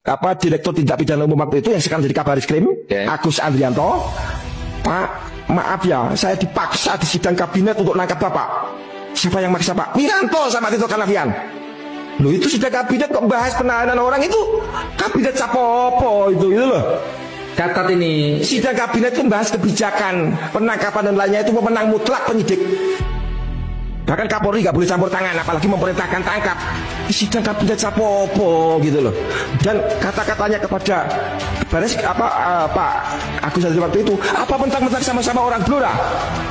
Direktur Tindak Pidana Umum waktu itu yang sekarang jadi Kabaris-Krim, Agus Andrianto. Pak, maaf ya, saya dipaksa di sidang kabinet untuk nangkap Bapak. Siapa yang maksa Pak? Wiranto sama Tito Karnavian. Loh, itu sidang kabinet kok bahas penahanan orang itu? Kabinet Sapopo itu loh. Catat ini. Sidang kabinet itu bahas kebijakan, penangkapan dan lainnya, itu pemenang mutlak penyidik. Bahkan Kapolri gak boleh campur tangan, apalagi memerintahkan tangkap. Sidang kabinet Sapopo gitu loh. Dan kata-katanya kepada Pak Agus Andrianto waktu itu, apa mentang-mentang sama-sama orang Blora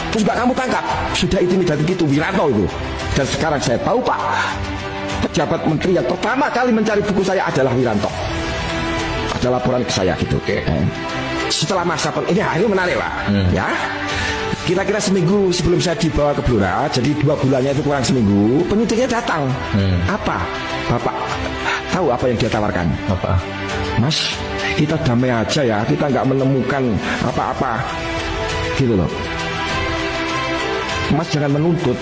terus gak kamu tangkap? Sudah intimidatif gitu Wiranto itu. Dan sekarang saya tahu Pak, pejabat menteri yang pertama kali mencari buku saya adalah Wiranto. Ada laporan ke saya gitu. Setelah masa ini menarik Pak. Ya, kira-kira seminggu sebelum saya dibawa ke Blora, jadi 2 bulannya itu kurang seminggu, penyidiknya datang. Apa? Bapak tahu apa yang dia tawarkan? Apa? Mas, kita damai aja ya, kita nggak menemukan apa-apa gitu loh. Mas jangan menuntut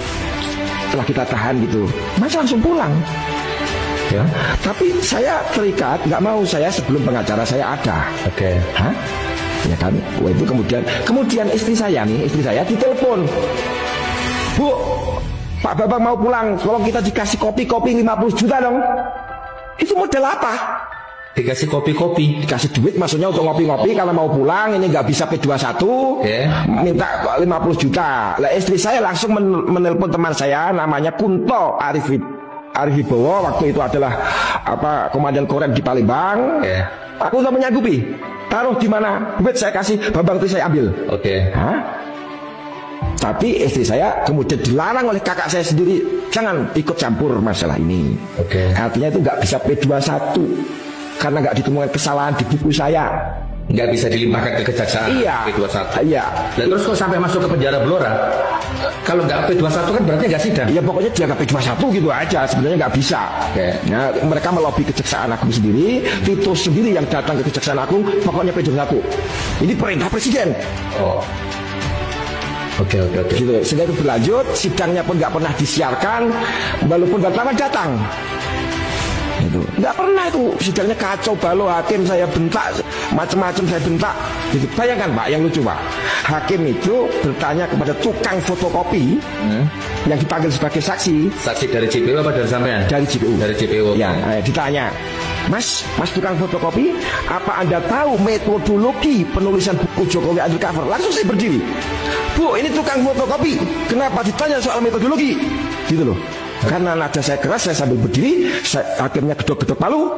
setelah kita tahan gitu. Mas langsung pulang. Ya, tapi saya terikat, nggak mau, saya sebelum pengacara saya ada. Hah? Ya kan, itu kemudian istri saya ditelepon, Bu, Pak Bambang mau pulang, kalau kita dikasih kopi 50 juta dong. Itu model apa? Dikasih kopi-kopi, dikasih duit maksudnya untuk ngopi-ngopi, kalau mau pulang ini nggak bisa P21, minta 50 juta. Lah istri saya langsung menelpon teman saya namanya Kunto Arif Wibowo, waktu itu adalah komandan Korem di Palembang. Aku udah menyanggupi. Taruh di mana? Duit saya kasih, Bambang itu saya ambil. Hah? Tapi istri saya kemudian dilarang oleh kakak saya sendiri, jangan ikut campur masalah ini. Artinya itu nggak bisa P21 karena nggak ditemukan kesalahan di buku saya. Nggak bisa dilimpahkan ke kejaksaan. P21. Iya. Dan terus kok sampai masuk ke penjara Blora? Kalau nggak P21 kan berarti nggak sidang. Ya pokoknya dia nggak P21 gitu aja. Sebenarnya nggak bisa. Nah, mereka melobi Kejaksaan Agung sendiri, Tito sendiri yang datang ke Kejaksaan Agung, pokoknya P21. Ini perintah Presiden. Gitu. Sehingga itu berlanjut, sidangnya pun nggak pernah disiarkan, walaupun wartawan datang. Nggak pernah itu sidangnya kacau balau, hakim saya bentak, macam-macam saya bentak. Gitu. Bayangkan Pak, yang lucu Pak, hakim itu bertanya kepada tukang fotokopi yang dipanggil sebagai saksi. Saksi dari JPU apa dari sampean? Dari JPU. Dari JPU. Ya, ditanya, Mas tukang fotokopi, apa Anda tahu metodologi penulisan buku Jokowi Undercover? Langsung saya berdiri. Bu, ini tukang fotokopi, kenapa ditanya soal metodologi? Gitu loh. Karena nada saya keras, saya sambil berdiri, akhirnya gedok-gedok palu.